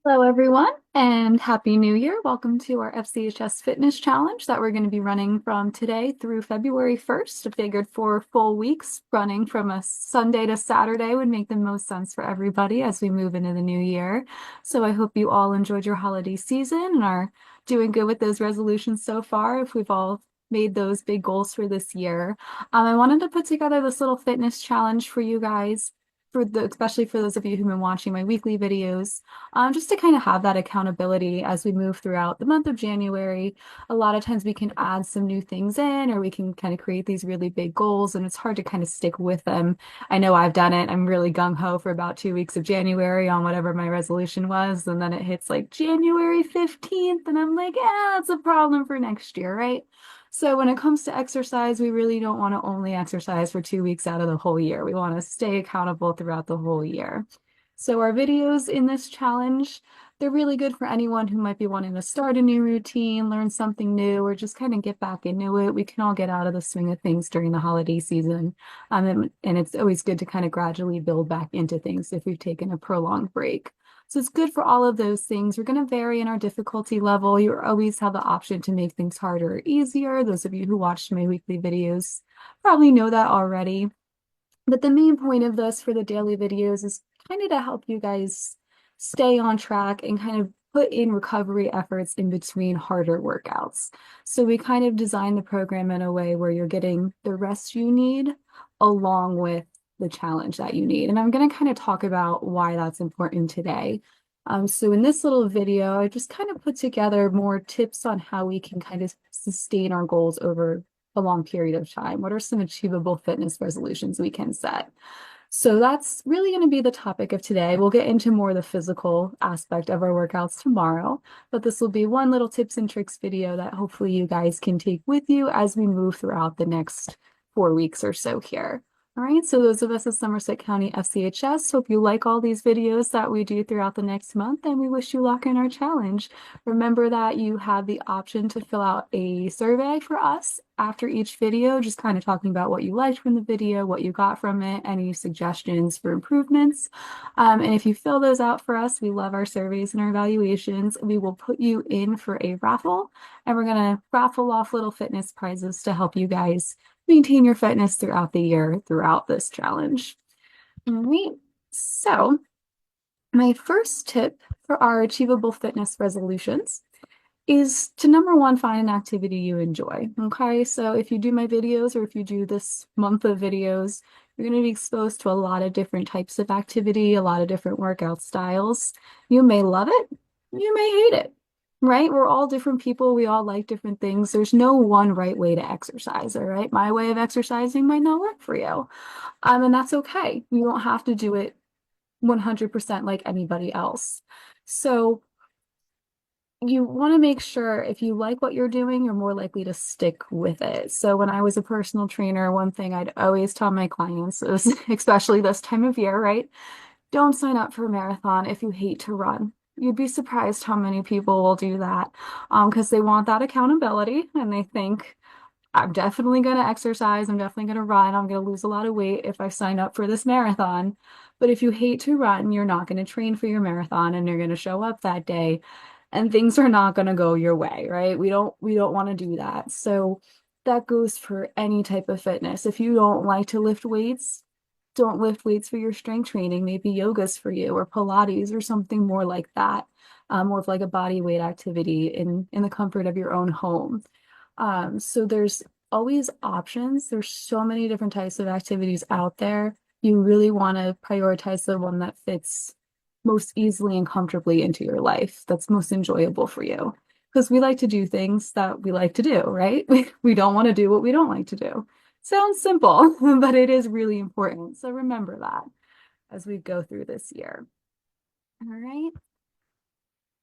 Hello, everyone, and Happy New Year. Welcome to our FCHS Fitness Challenge that we're going to be running from today through February 1st. I figured 4 full weeks running from a Sunday to Saturday would make the most sense for everybody as we move into the new year. So I hope you all enjoyed your holiday season and are doing good with those resolutions so far, if we've all made those big goals for this year. I wanted to put together this little fitness challenge for you guys. Especially for those of you who've been watching my weekly videos, just to kind of have that accountability as we move throughout the month of January. A lot of times we can add some new things in, or we can kind of create these really big goals, and it's hard to kind of stick with them. I know I've done it. I'm really gung-ho for about 2 weeks of January on whatever my resolution was, and then it hits like January 15th, and I'm like, yeah, that's a problem for next year, right? So when it comes to exercise, we really don't want to only exercise for 2 weeks out of the whole year. We want to stay accountable throughout the whole year. So our videos in this challenge, they're really good for anyone who might be wanting to start a new routine, learn something new, or just kind of get back into it. We can all get out of the swing of things during the holiday season. And it's always good to kind of gradually build back into things if we've taken a prolonged break. So it's good for all of those things. We're going to vary in our difficulty level. You always have the option to make things harder or easier. Those of you who watched my weekly videos probably know that already. But the main point of this for the daily videos is kind of to help you guys stay on track and kind of put in recovery efforts in between harder workouts. So we kind of design the program in a way where you're getting the rest you need along with the challenge that you need. And I'm going to kind of talk about why that's important today. So in this little video, I just kind of put together more tips on how we can kind of sustain our goals over a long period of time. What are some achievable fitness resolutions we can set? So that's really going to be the topic of today. We'll get into more of the physical aspect of our workouts tomorrow, but this will be one little tips and tricks video that hopefully you guys can take with you as we move throughout the next 4 weeks or so here. All right, so those of us at Somerset County FCHS, hope you like all these videos that we do throughout the next month, and we wish you luck in our challenge. Remember that you have the option to fill out a survey for us after each video, just kind of talking about what you liked from the video, what you got from it, any suggestions for improvements. And if you fill those out for us, we love our surveys and our evaluations. We will put you in for a raffle, and we're going to raffle off little fitness prizes to help you guys maintain your fitness throughout the year, throughout this challenge. All right, so my first tip for our achievable fitness resolutions is to number one, find an activity you enjoy. Okay, so if you do my videos or if you do this month of videos, you're going to be exposed to a lot of different types of activity, a lot of different workout styles. You may love it, you may hate it, right? We're all different people. We all like different things. There's no one right way to exercise, all right? My way of exercising might not work for you. And that's okay. You don't have to do it 100% like anybody else. So you want to make sure if you like what you're doing, you're more likely to stick with it. So when I was a personal trainer, one thing I'd always tell my clients is, especially this time of year, right? Don't sign up for a marathon if you hate to run. You'd be surprised how many people will do that because they want that accountability and they think, I'm definitely going to exercise. I'm definitely going to run. I'm going to lose a lot of weight if I sign up for this marathon. But if you hate to run, you're not going to train for your marathon and you're going to show up that day and things are not going to go your way, right? We don't want to do that. So that goes for any type of fitness. If you don't like to lift weights, don't lift weights for your strength training. Maybe yoga's for you or Pilates or something more like that. More of like a body weight activity in the comfort of your own home. So there's always options. There's so many different types of activities out there. You really want to prioritize the one that fits most easily and comfortably into your life, that's most enjoyable for you. Because we like to do things that we like to do, right? We don't want to do what we don't like to do. Sounds simple, but it is really important. So remember that as we go through this year. All right.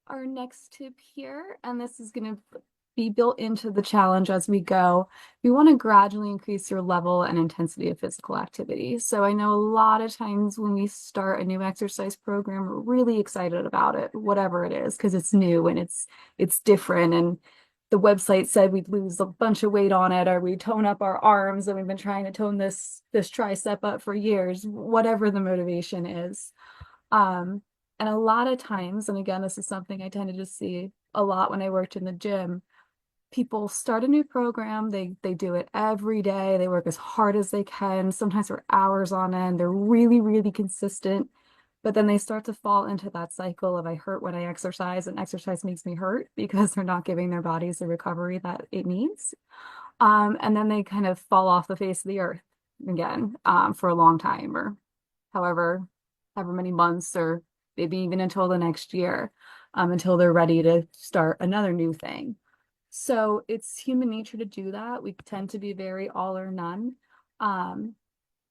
Our next tip here, and this is going to be built into the challenge as we go. We want to gradually increase your level and intensity of physical activity. So I know a lot of times when we start a new exercise program, we're really excited about it, whatever it is, because it's new and it's different. And the website said we'd lose a bunch of weight on it, or we tone up our arms, and we've been trying to tone this tricep up for years, whatever the motivation is. And a lot of times, and again, this is something I tended to see a lot when I worked in the gym, people start a new program, they do it every day, they work as hard as they can, sometimes for hours on end, they're really, really consistent, but then they start to fall into that cycle of I hurt when I exercise and exercise makes me hurt because they're not giving their bodies the recovery that it needs. And then they kind of fall off the face of the earth again, for a long time, or however, however many months, or maybe even until the next year, until they're ready to start another new thing. So it's human nature to do that. We tend to be very all or none. Um,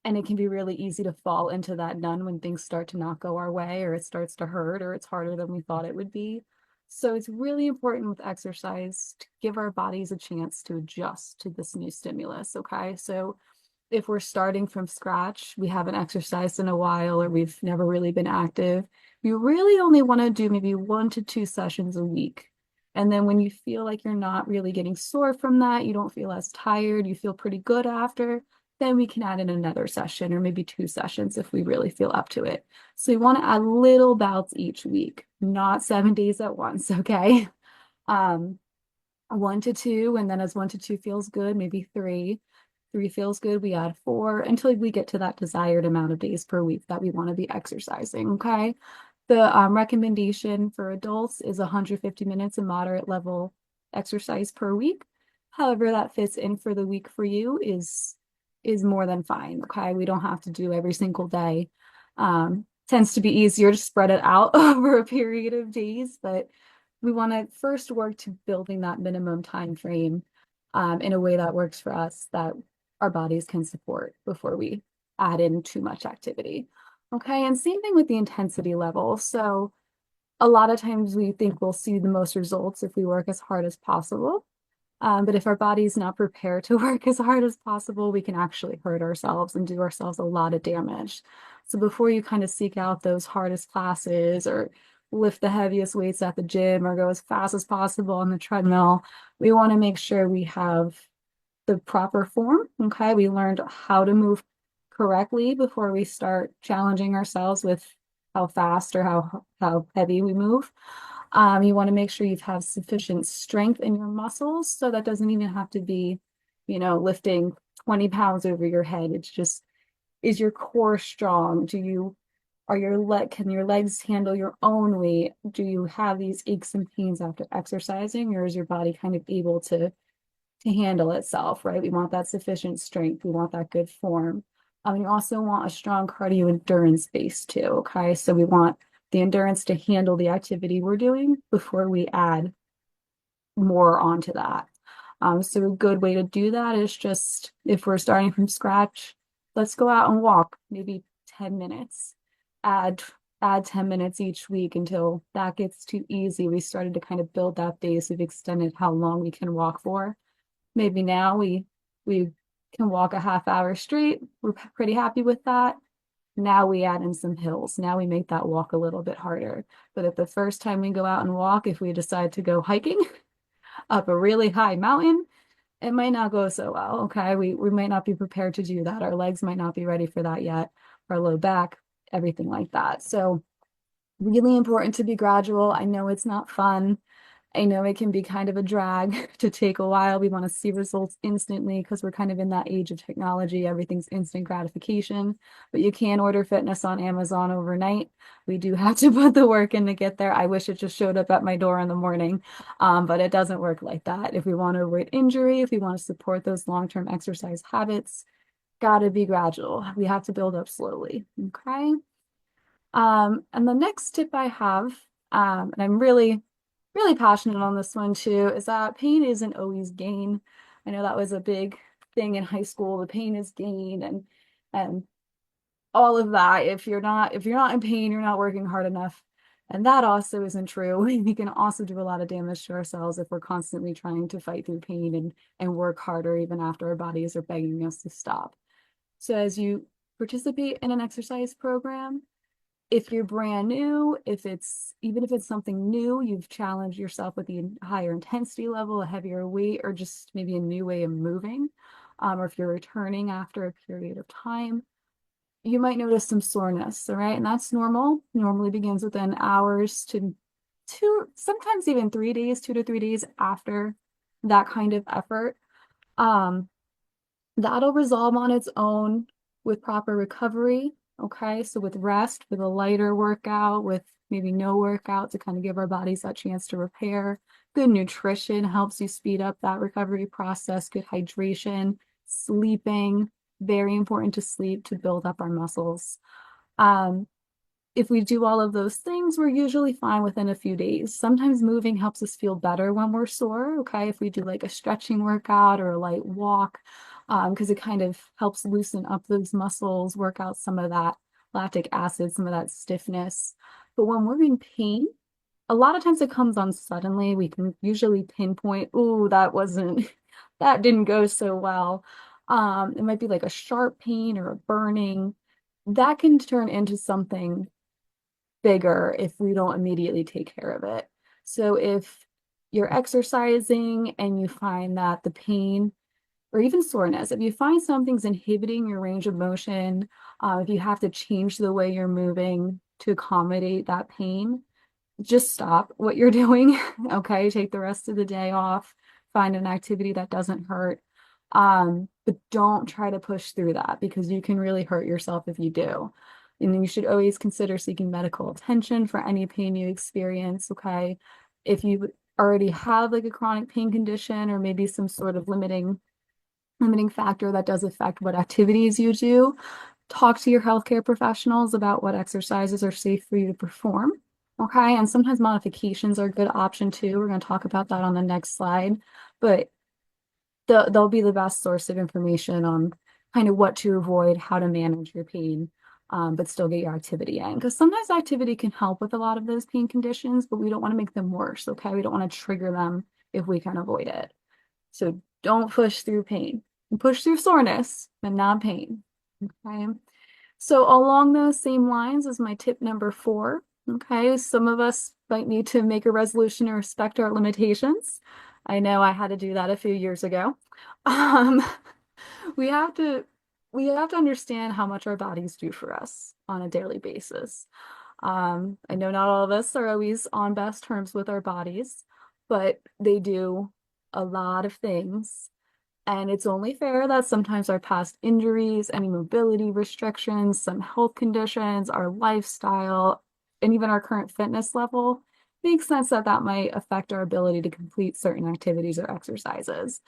and it can be really easy to fall into that none when things start to not go our way, or it starts to hurt, or it's harder than we thought it would be. So it's really important with exercise to give our bodies a chance to adjust to this new stimulus. Okay. So if we're starting from scratch, we haven't exercised in a while, or we've never really been active, you really only want to do maybe 1 to 2 sessions a week. And then when you feel like you're not really getting sore from that, you don't feel as tired, you feel pretty good after, then we can add in another session or maybe 2 sessions if we really feel up to it. So you want to add little bouts each week, not 7 days at once, okay? Um, 1 to 2, and then as 1 to 2 feels good, maybe 3. 3 feels good, we add 4 until we get to that desired amount of days per week that we want to be exercising, okay? The recommendation for adults is 150 minutes of moderate level exercise per week. However, that fits in for the week for you is more than fine, okay? We don't have to do every single day. Tends to be easier to spread it out over a period of days, but we want to first work to building that minimum time frame in a way that works for us, that our bodies can support before we add in too much activity. Okay, and same thing with the intensity level. So a lot of times we think we'll see the most results if we work as hard as possible. But if our body's not prepared to work as hard as possible, we can actually hurt ourselves and do ourselves a lot of damage. So before you kind of seek out those hardest classes or lift the heaviest weights at the gym or go as fast as possible on the treadmill, we want to make sure we have the proper form. Okay, we learned how to move correctly before we start challenging ourselves with how fast or how heavy we move. You want to make sure you have sufficient strength in your muscles. So that doesn't even have to be, lifting 20 pounds over your head. It's just, is your core strong? Can your legs handle your own weight? Do you have these aches and pains after exercising, or is your body kind of able to handle itself, right? We want that sufficient strength. We want that good form. You also want a strong cardio endurance base too, okay? So we want the endurance to handle the activity we're doing before we add more onto that. So a good way to do that is just, if we're starting from scratch, let's go out and walk, maybe 10 minutes. Add add 10 minutes each week until that gets too easy. We started to kind of build that base. We've extended how long we can walk for. Maybe now we can walk a half hour straight. We're pretty happy with that. Now we add in some hills. Now we make that walk a little bit harder. But if the first time we go out and walk, if we decide to go hiking up a really high mountain, it might not go so well. Okay. We might not be prepared to do that. Our legs might not be ready for that yet. Our low back, everything like that. So really important to be gradual. I know it's not fun. I know it can be kind of a drag to take a while. We want to see results instantly because we're kind of in that age of technology. Everything's instant gratification, but you can order fitness on Amazon overnight. We do have to put the work in to get there. I wish it just showed up at my door in the morning, but it doesn't work like that. If we want to avoid injury, if we want to support those long-term exercise habits, gotta be gradual. We have to build up slowly. Okay. And the next tip I have, and I'm really passionate on this one too, is that pain isn't always gain. I know that was a big thing in high school. The pain is gain and all of that. If you're not in pain, you're not working hard enough. And that also isn't true. We can also do a lot of damage to ourselves if we're constantly trying to fight through pain and work harder even after our bodies are begging us to stop. So as you participate in an exercise program, if you're brand new, even if it's something new, you've challenged yourself with the higher intensity level, a heavier weight, or just maybe a new way of moving, or if you're returning after a period of time, you might notice some soreness, all right? And that's normal. Normally begins within hours to two, sometimes even 3 days, 2 to 3 days after that kind of effort. Um, That'll resolve on its own with proper recovery. Okay, so with rest, with a lighter workout, with maybe no workout to kind of give our bodies that chance to repair. Good nutrition helps you speed up that recovery process. Good hydration, sleeping, very important to sleep to build up our muscles. Um, if we do all of those things, we're usually fine within a few days. Sometimes moving helps us feel better when we're sore, okay? If we do like a stretching workout or a light walk, because it kind of helps loosen up those muscles, work out some of that lactic acid, some of that stiffness. But when we're in pain, a lot of times it comes on suddenly. We can usually pinpoint, oh, that wasn't, that didn't go so well. It might be like a sharp pain or a burning. That can turn into something bigger if we don't immediately take care of it. So if you're exercising and you find that the pain or even soreness, if you find something's inhibiting your range of motion, if you have to change the way you're moving to accommodate that pain, just stop what you're doing. Okay, take the rest of the day off, find an activity that doesn't hurt. But don't try to push through that because you can really hurt yourself if you do. And you should always consider seeking medical attention for any pain you experience. Okay, if you already have like a chronic pain condition or maybe some sort of limiting factor that does affect what activities you do, talk to your healthcare professionals about what exercises are safe for you to perform. Okay, and sometimes modifications are a good option too. We're going to talk about that on the next slide, but they'll be the best source of information on kind of what to avoid, how to manage your pain, but still get your activity in. Because sometimes activity can help with a lot of those pain conditions, but we don't want to make them worse. Okay, we don't want to trigger them if we can avoid it. So don't push through pain. Push through soreness, but not pain. Okay. So along those same lines is my tip number 4. Okay, some of us might need to make a resolution to respect our limitations. I know I had to do that a few years ago. Um, we have to we have to understand how much our bodies do for us on a daily basis. I know not all of us are always on best terms with our bodies, but they do a lot of things and it's only fair that sometimes our past injuries, any mobility restrictions, some health conditions, our lifestyle, and even our current fitness level makes sense that that might affect our ability to complete certain activities or exercises.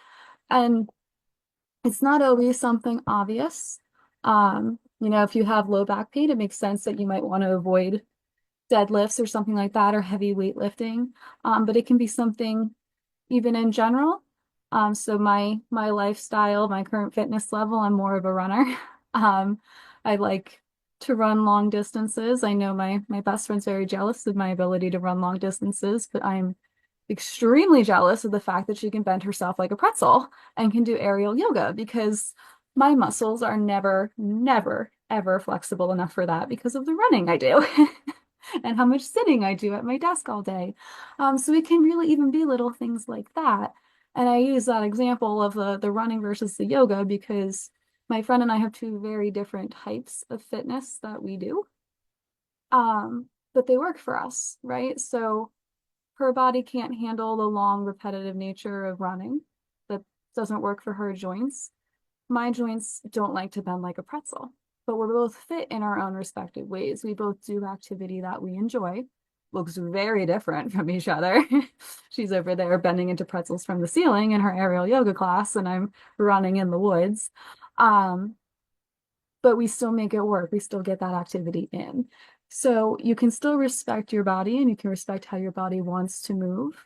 And it's not always something obvious. If you have low back pain, it makes sense that you might want to avoid deadlifts or something like that or heavy weightlifting. But it can be something even in general. So my lifestyle, my current fitness level, I'm more of a runner. I like to run long distances. I know my best friend's very jealous of my ability to run long distances, but I'm extremely jealous of the fact that she can bend herself like a pretzel and can do aerial yoga because my muscles are never, never, ever flexible enough for that because of the running I do. And how much sitting I do at my desk all day. So it can really even be little things like that. And I use that example of the running versus the yoga because my friend and I have two very different types of fitness that we do. But they work for us, right? So her body can't handle the long, repetitive nature of running. That doesn't work for her joints. My joints don't like to bend like a pretzel, but we're both fit in our own respective ways. We both do activity that we enjoy. Looks very different from each other. She's over there bending into pretzels from the ceiling in her aerial yoga class, and I'm running in the woods. Um, but we still make it work. We still get that activity in. So you can still respect your body and you can respect how your body wants to move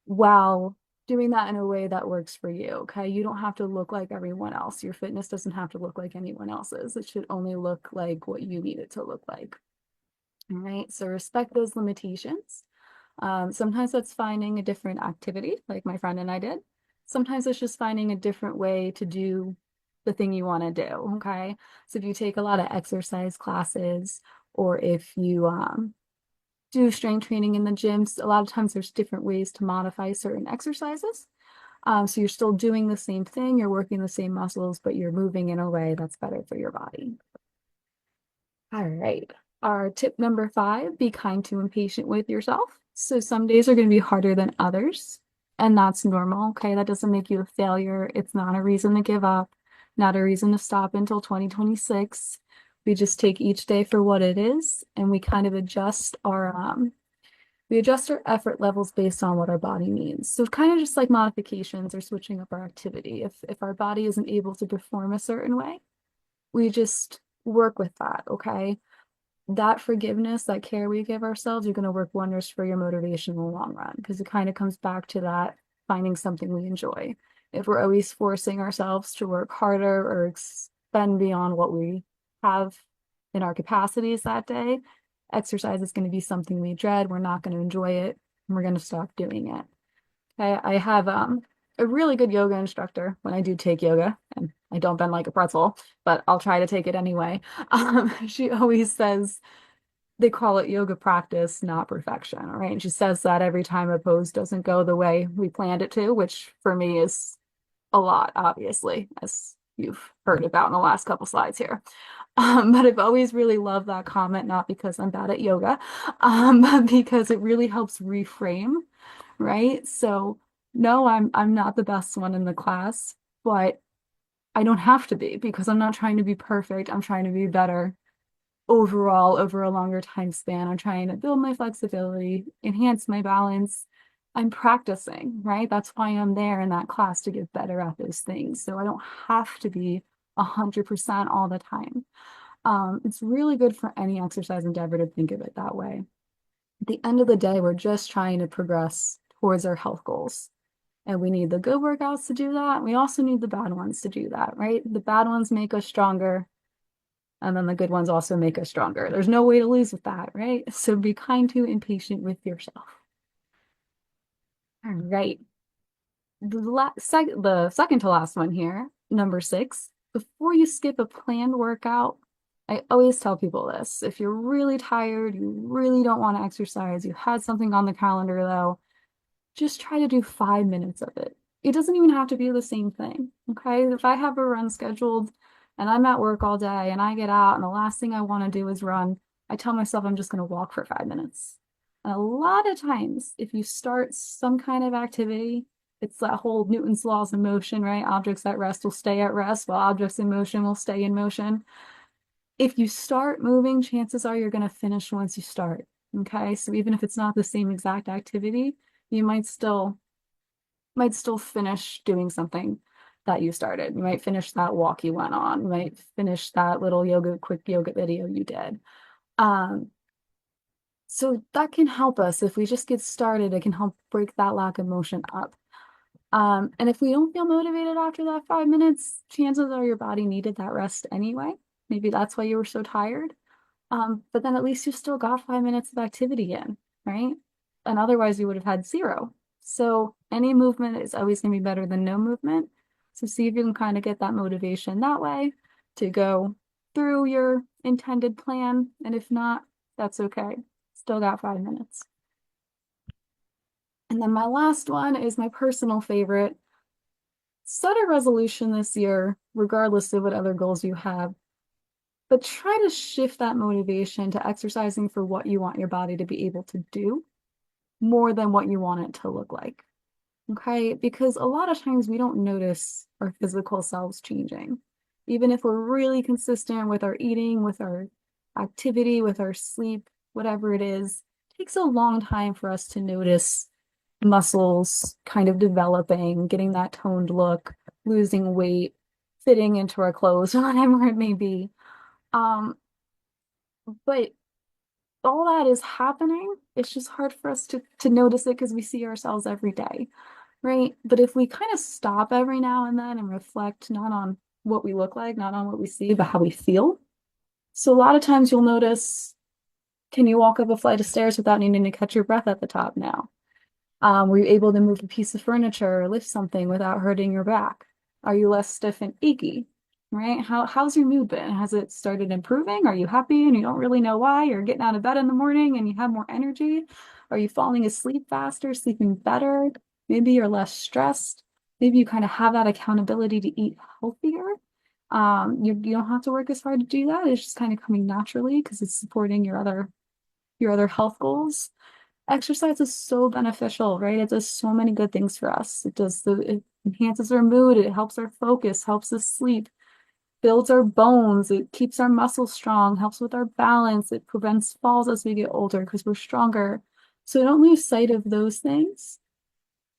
while doing that in a way that works for you. Okay. You don't have to look like everyone else. Your fitness doesn't have to look like anyone else's. It should only look like what you need it to look like. All right. So respect those limitations. Sometimes that's finding a different activity, like my friend and I did. Sometimes it's just finding a different way to do the thing you want to do. Okay. So if you take a lot of exercise classes, or if you do strength training in the gyms, a lot of times there's different ways to modify certain exercises. So you're still doing the same thing, you're working the same muscles, but you're moving in a way that's better for your body. All right. Our tip number five, be kind to and patient with yourself. So some days are going to be harder than others, and that's normal. Okay. That doesn't make you a failure. It's not a reason to give up, not a reason to stop until 2026. We just take each day for what it is, and we kind of adjust our effort levels based on what our body needs. So kind of just like modifications or switching up our activity. If our body isn't able to perform a certain way, we just work with that, okay? That forgiveness, that care we give ourselves, are going to work wonders for your motivation in the long run because it kind of comes back to that finding something we enjoy. If we're always forcing ourselves to work harder or expend beyond what we have in our capacities that day, exercise is going to be something we dread. We're not going to enjoy it, and we're going to stop doing it. I have a really good yoga instructor when I do take yoga, and I don't bend like a pretzel, but I'll try to take it anyway. She always says they call it yoga practice, not perfection. All right. And she says that every time a pose doesn't go the way we planned it to, which for me is a lot, obviously, as you've heard about in the last couple slides here. But I've always really loved that comment, not because I'm bad at yoga, but because it really helps reframe, right? So no, I'm not the best one in the class, but I don't have to be because I'm not trying to be perfect. I'm trying to be better overall over a longer time span. I'm trying to build my flexibility, enhance my balance. I'm practicing, right? That's why I'm there in that class to get better at those things. So I don't have to be 100% all the time. It's really good for any exercise endeavor to think of it that way. At the end of the day, we're just trying to progress towards our health goals. And we need the good workouts to do that. We also need the bad ones to do that, right? The bad ones make us stronger. And then the good ones also make us stronger. There's no way to lose with that, right? So be kind to and patient with yourself. All right. The second to last one here, number six, before you skip a planned workout, I always tell people this. If you're really tired, you really don't want to exercise, you had something on the calendar though, just try to do 5 minutes of it. It doesn't even have to be the same thing. Okay. If I have a run scheduled and I'm at work all day and I get out and the last thing I want to do is run, I tell myself I'm just going to walk for 5 minutes. And a lot of times, if you start some kind of activity, it's that whole Newton's laws of motion, right? Objects at rest will stay at rest, while objects in motion will stay in motion. If you start moving, chances are you're going to finish once you start. Okay. So even if it's not the same exact activity, you might still finish doing something that you started. You might finish that walk you went on. You might finish that little quick yoga video you did. Um, so that can help us. If we just get started, it can help break that lack of motion up. And if we don't feel motivated after that 5 minutes, chances are your body needed that rest anyway. Maybe that's why you were so tired. But then at least you still got 5 minutes of activity in, right? And otherwise you would have had zero. So any movement is always going to be better than no movement. So see if you can kind of get that motivation that way to go through your intended plan. And if not, that's okay. Still got 5 minutes. And then my last one is my personal favorite. Set a resolution this year, regardless of what other goals you have, but try to shift that motivation to exercising for what you want your body to be able to do more than what you want it to look like. Okay? Because a lot of times we don't notice our physical selves changing. Even if we're really consistent with our eating, with our activity, with our sleep, whatever it is, it takes a long time for us to notice muscles kind of developing, getting that toned look, losing weight, fitting into our clothes, whatever it may be. Um, but all that is happening. It's just hard for us to notice it because we see ourselves every day, right? But if we kind of stop every now and then and reflect not on what we look like, not on what we see, but how we feel. So a lot of times you'll notice, can you walk up a flight of stairs without needing to catch your breath at the top now? Were you able to move a piece of furniture or lift something without hurting your back? Are you less stiff and achy? Right? How's your mood been? Has it started improving? Are you happy and you don't really know why? You're getting out of bed in the morning and you have more energy? Are you falling asleep faster, sleeping better? Maybe you're less stressed. Maybe you kind of have that accountability to eat healthier. You don't have to work as hard to do that. It's just kind of coming naturally because it's supporting your other health goals. Exercise is so beneficial, right? It does so many good things for us. It enhances our mood, it helps our focus, helps us sleep, builds our bones, it keeps our muscles strong, helps with our balance, it prevents falls as we get older because we're stronger. So don't lose sight of those things.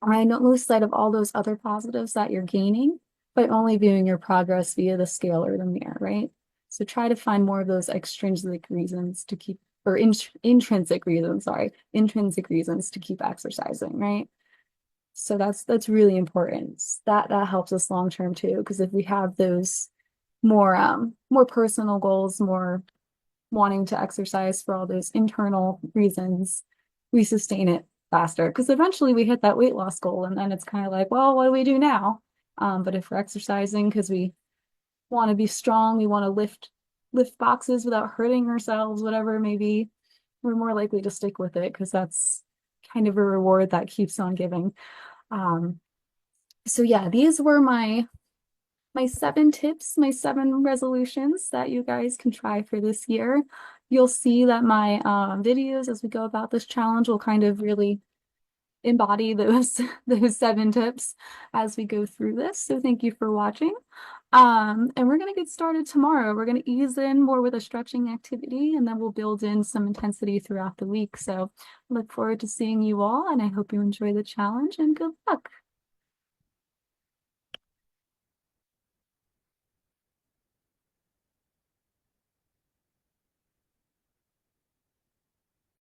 Right? Don't lose sight of all those other positives that you're gaining by only viewing your progress via the scale or the mirror, right? So try to find more of those extrinsic reasons to keep, or intrinsic reasons, sorry, intrinsic reasons to keep exercising, right? So that's really important. That helps us long term too, because if we have those more personal goals, more wanting to exercise for all those internal reasons, we sustain it faster because eventually we hit that weight loss goal and then it's kind of like, well, what do we do now? But if we're exercising because we want to be strong, we want to lift boxes without hurting ourselves, whatever it may be, we're more likely to stick with it because that's kind of a reward that keeps on giving. Um, so yeah, these were my 7 tips, my 7 resolutions that you guys can try for this year. You'll see that my videos as we go about this challenge will kind of really embody those those 7 tips as we go through this. So thank you for watching. And we're going to get started tomorrow. We're going to ease in more with a stretching activity, and then we'll build in some intensity throughout the week. So look forward to seeing you all, and I hope you enjoy the challenge and good luck.